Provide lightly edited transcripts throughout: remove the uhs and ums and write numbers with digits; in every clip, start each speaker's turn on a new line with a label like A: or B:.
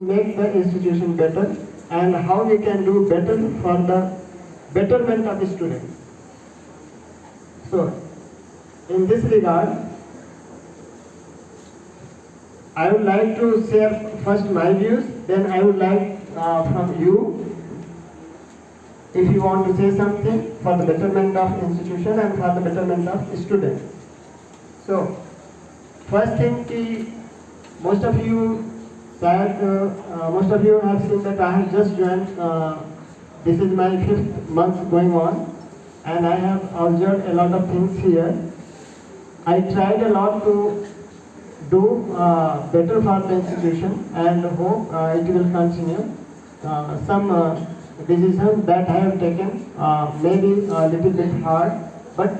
A: make the institution better and how we can do better for the betterment of the students. So, in this regard, I would like to share first my views, then I would like from you if you want to say something for the betterment of institution and for the betterment of students. So, first thing ki most of you most of you have seen that I have just joined. This is my 5th month going on, and I have observed a lot of things here. I tried a lot to do better for the institution and hope it will continue. Some decisions that I have taken may be a little bit hard, but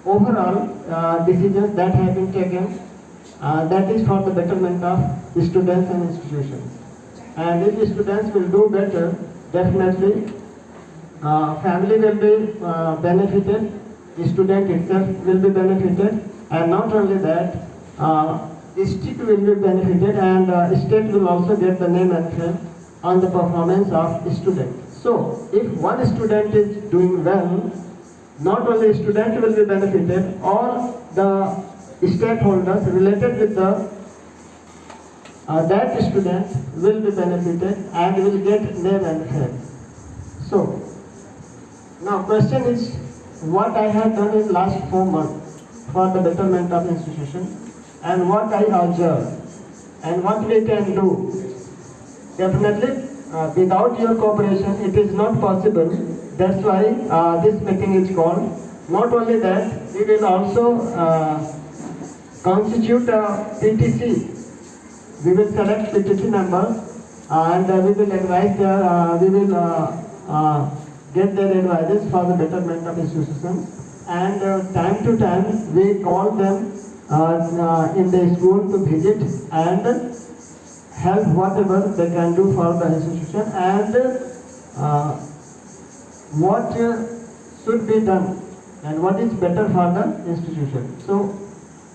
A: overall decisions that have been taken that is for the betterment of students and institutions. And if students will do better, definitely family will be benefited, the student itself will be benefited, and not only that, state will be benefited, and state will also get the name and fame on the performance of students. So, if one student is doing well, not only student will be benefited, all the stakeholders related with the that student will be benefited and will get name and fame. So, now question is what I have done in last 4 months for the betterment of institution and what I observe and what we can do. Definitely, without your cooperation, it is not possible. That's why this meeting is called. Not only that, we will also constitute a PTC. We will select PTC members and we will advise get their advices for the betterment of institution. And time to time, we call them in the school to visit and help whatever they can do for the institution and what should be done and what is better for the institution. So,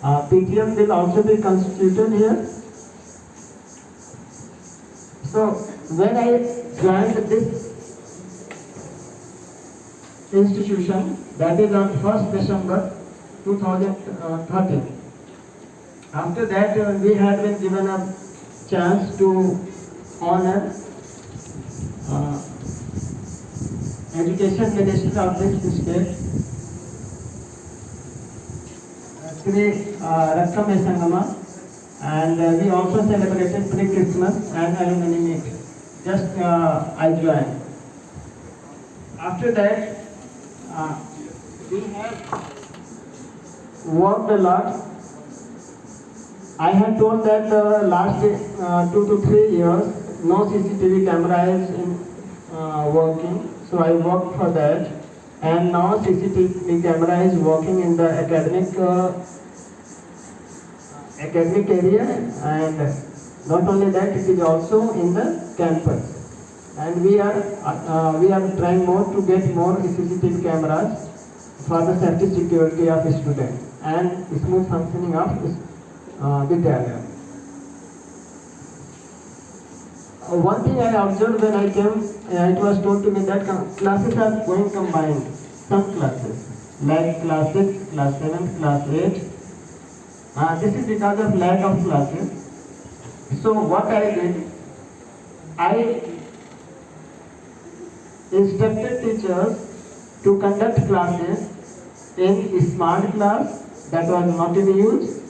A: PTM will also be constituted here. So, when I joined this institution, that is on 1st December 2013. After that, we had been given a chance to honor Education Minister of this state, Sri Rakam Sangama, and we also celebrated pre-Christmas and alumni meet. Just I joined. After that, we have worked a lot. I had told that last 2 to 3 years, no CCTV camera is working, so I worked for that. And now CCTV camera is working in the academic area, and not only that, it is also in the campus. And we are trying more to get more CCTV cameras for the safety security of students and smooth functioning of Vidyalaya. One thing I observed when I came, it was told to me that classes are going combined. Some classes, like class 6, class 7, class 8. This is because of lack of classes. So what I did, I instructed teachers to conduct classes in smart class that was not in use,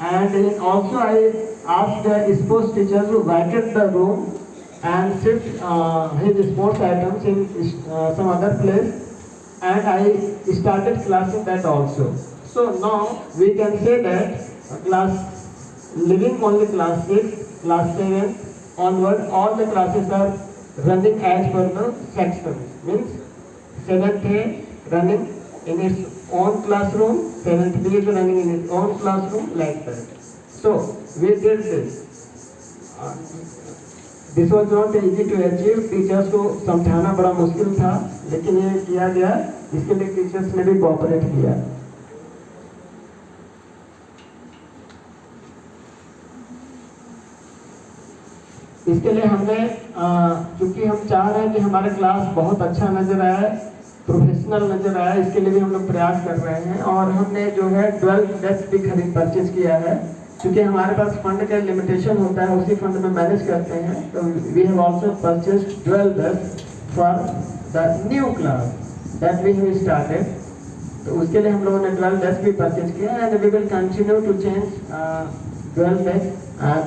A: and also I asked the sports teacher to vacate the room and shift his sports items in some other place, and I started class in that also. So now we can say that leaving only class 6, class 7 onward, all the classes are running as per the section. Means 7th A running in its own classroom, 7th B is running in its own classroom, like that. So we did this. This was not easy to achieve. Teachers को समझाना बड़ा मुश्किल था, लेकिन ये किया गया. इसके लिए टीचर्स ने भी कोऑपरेट किया. इसके लिए हमने क्योंकि हम चाह रहे हैं कि हमारा क्लास बहुत अच्छा नजर आए, प्रोफेशनल नजर आए, इसके लिए भी हम लोग प्रयास कर रहे हैं। और हमने जो है 12 डेस्क भी परचेज किया है, क्योंकि हमारे पास फंड का लिमिटेशन होता है, उसी फंड में मैनेज करते हैं। तो we have also purchased 12 desk for the new class that we have started. तो उसके लिए हम लोगों ने 12 डेस्क भी परचेज किया and we will continue to change 12 desk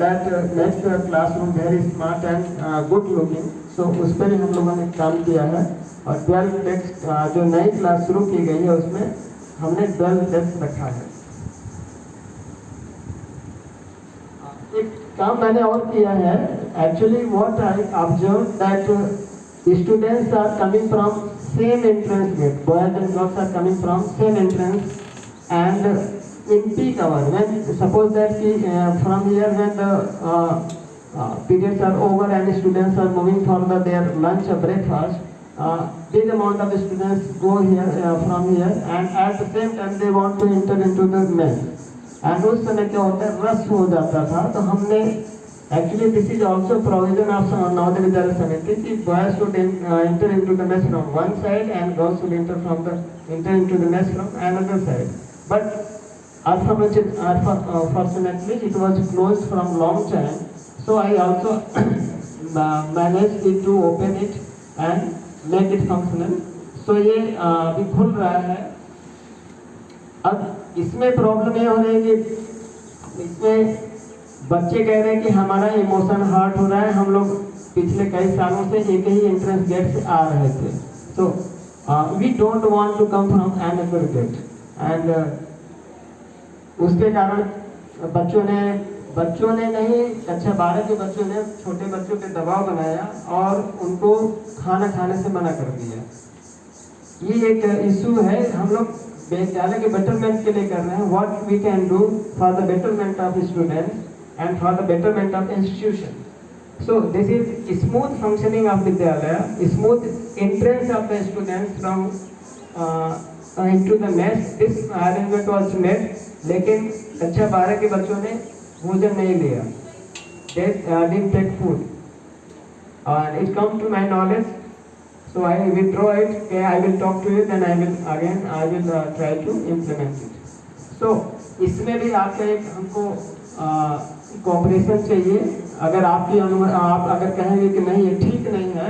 A: that next classroom very smart and good looking. So उस पर ही हम लोगों ने काम किया है। और 12 डेस्क जो नई क्लास शुरू की गई है उसमें हमने 12 डेस्क रखा है। एक काम मैंने और किया है, actually what I observe that students are coming from same entrance gate, boys and girls are coming from same entrance, and in peak hour when suppose that from here when the periods are over and students are moving for their lunch or breakfast, big amount of students go here from here, and at the same time they want to enter into the mess, and उस समय क्या होता है, rush हो जाता था। तो हमने actually this is also provision of Navodaya Vidyalaya Samiti कि boys should enter into the mess from one side and girls should enter into the mess from another side. But unfortunately it was closed from long time, so I also managed it to open it and make it functional. So ये अभी खुल रहा है। अब इसमें problem ये हो रही है कि इसमें बच्चे कह रहे हैं कि हमारा इमोशन हर्ट हो रहा है, हम लोग पिछले कई सालों से एक ही एंट्रेंस गेट से आ रहे थे, तो we don't want to come from another gate, and उसके कारण बच्चों ने नहीं, कक्षा 12 के बच्चों ने छोटे बच्चों पे दबाव बनाया और उनको खाना खाने से मना कर दिया। ये एक इशू है, हम लोग विद्यालय के बेटरमेंट के लिए कर रहे हैं। What we can do for the betterment of students and for the betterment of institution. So this is smooth functioning of Vidyalaya, smooth entrance of the students from into the mess. This arrangement was made, लेकिन कक्षा 12 के बच्चों ने भोजन नहीं लिया, they didn't take food, and it come to my knowledge, so I withdraw it. Okay, I will talk to you, then I will try to implement it. So इसमें भी आपका एक हमको कोऑपरेशन चाहिए। अगर आप अगर कहेंगे कि नहीं ये ठीक नहीं है,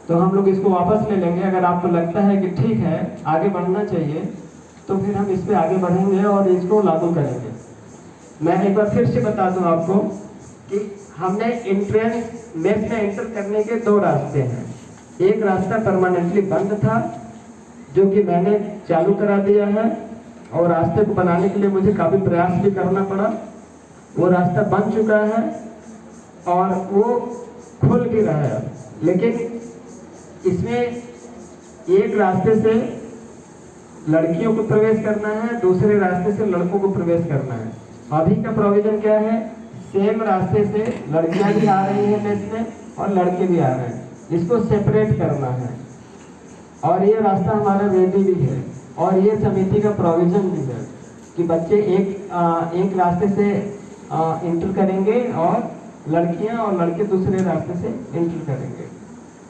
A: तो हम लोग इसको वापस ले लेंगे। अगर आपको लगता है कि ठीक है, आगे बढ़ना चाहिए, तो फिर हम इस पे आगे बढ़ेंगे और इसको लागू करेंगे। मैं एक बार फिर से बता दूं आपको कि हमने एंट्रेंस मेस में एंटर करने के 2 रास्ते हैं। एक रास्ता परमानेंटली बंद था, जो कि मैंने चालू करा दिया है, और रास्ते को बनाने के लिए मुझे काफ़ी प्रयास भी करना पड़ा। वो रास्ता बन चुका है और वो खुल भी रहा है, लेकिन इसमें एक रास्ते से लड़कियों को प्रवेश करना है, दूसरे रास्ते से लड़कों को प्रवेश करना है। अभी का प्रोविजन क्या है, सेम रास्ते से लड़कियां भी आ रही हैं मेस में और लड़के भी आ रहे हैं, इसको सेपरेट करना है। और ये रास्ता हमारा रेडी भी है, और ये समिति का प्रोविजन भी है कि बच्चे एक रास्ते से इंटर करेंगे और लड़कियां और लड़के दूसरे रास्ते से इंटर करेंगे।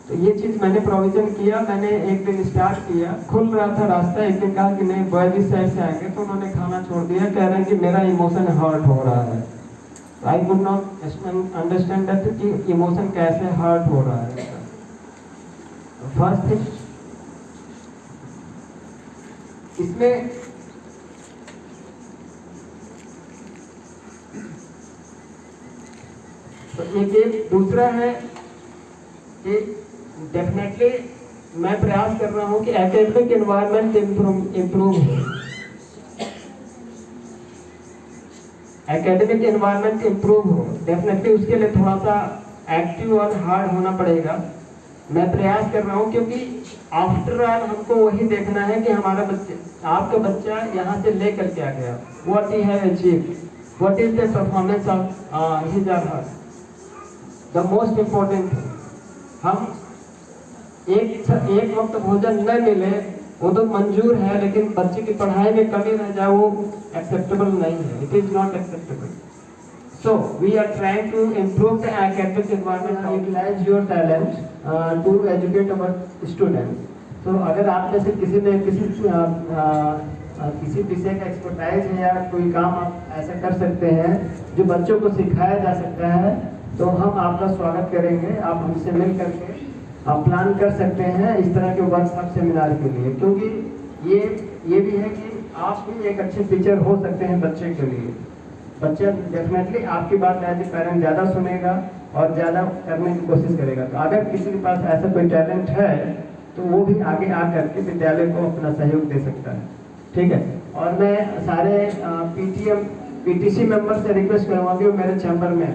A: तो ये चीज़ मैंने प्रोविजन किया। मैंने एक दिन स्टार्ट किया, खुल रहा था रास्ता, एक दिन कहा कि नहीं बॉयज इस साइड से आएंगे, तो उन्होंने खाना छोड़ दिया, कह रहे हैं कि मेरा इमोशन हर्ट हो रहा है। I could not understand that कि इमोशन कैसे हर्ट हो रहा है। फर्स्ट थिंग, इसमें तो एक दूसरा है कि डेफिनेटली मैं प्रयास कर रहा हूं कि एकेडमिक एनवायरनमेंट इम्प्रूव हो। एकेडमिक एनवायरनमेंट इम्प्रूव हो, डेफिनेटली उसके लिए थोड़ा सा एक्टिव और हार्ड होना पड़ेगा। मैं प्रयास कर रहा हूं, क्योंकि आफ्टर ऑल हमको वही देखना है कि हमारा बच्चा, आपका बच्चा यहाँ से लेकर के आ गया, what he have achieved, what is the performance of his और हर। द मोस्ट इम्पोर्टेंट थिंग, हम एक वक्त भोजन न मिले वो तो मंजूर है, लेकिन बच्चे की पढ़ाई में कमी रह जाए वो एक्सेप्टेबल नहीं है, it is not acceptable. So we are trying to improve the academic environment, utilize your talent to educate our students. So अगर आप में से किसी ने किसी विषय का एक्सपर्टाइज है या कोई काम आप ऐसा कर सकते हैं जो बच्चों को सिखाया जा सकता है, तो हम आपका स्वागत करेंगे। आप हमसे मिल करके आप प्लान कर सकते हैं इस तरह के वर्कशॉप सेमिनार के लिए, क्योंकि ये भी है कि आप भी एक अच्छे टीचर हो सकते हैं बच्चे के लिए। बच्चा डेफिनेटली आपकी बात एज ए पेरेंट ज़्यादा सुनेगा और ज़्यादा करने की कोशिश करेगा। तो अगर किसी के पास ऐसा कोई टैलेंट है तो वो भी आगे आ करके विद्यालय को अपना सहयोग दे सकता है। ठीक है, और मैं सारे पीटीसी मेंबर से रिक्वेस्ट करूँगा कि वो मेरे चैम्बर में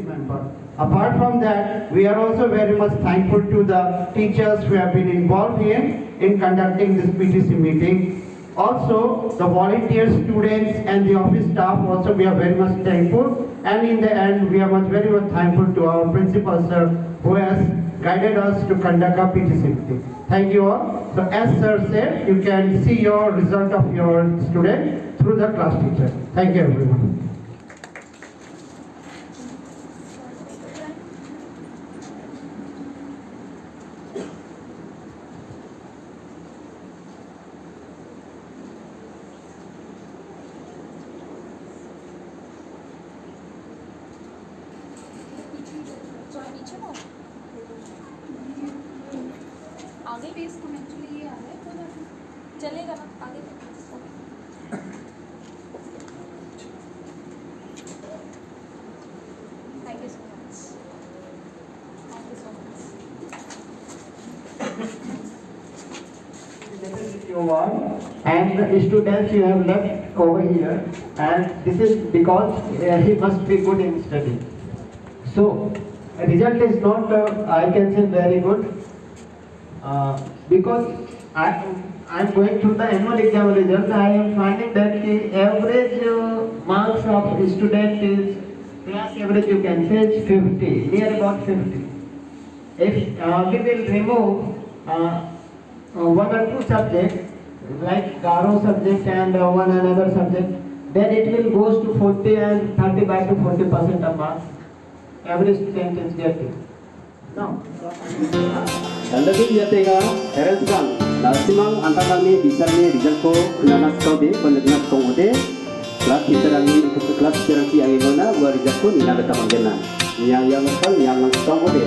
A: member. Apart from that, we are also very much thankful to the teachers who have been involved here in conducting this PTC meeting. Also, the volunteers, students and the office staff also we are very much thankful. And in the end, we are very much thankful to our principal sir who has guided us to conduct our PTC meeting. Thank you all. So as sir said, you can see your result of your student through the class teacher. Thank you everyone.
B: आगे page हम actually ये आ रहा है तो चलेगा ना आगे। Thank you so much, thank you so
A: much. And the students you have left over here, and this is because he must be good in study. So result is not I can say very good. Because I'm going through the annual exam results, I am finding that the average marks of student is class average, you can say is 50, near about 50. If we will remove one or two subjects like Garo subject and one another subject, then it will goes to 40 and 35 to 40% of marks average student is getting.
C: Dan lebih jatega hereskan nasimang antara kami bisa ni rijalko nanas kau de pendengar kau de kelas terangi kelas terangi yang mana gua rijalko ni nak tahu mana yang nakal yang kau de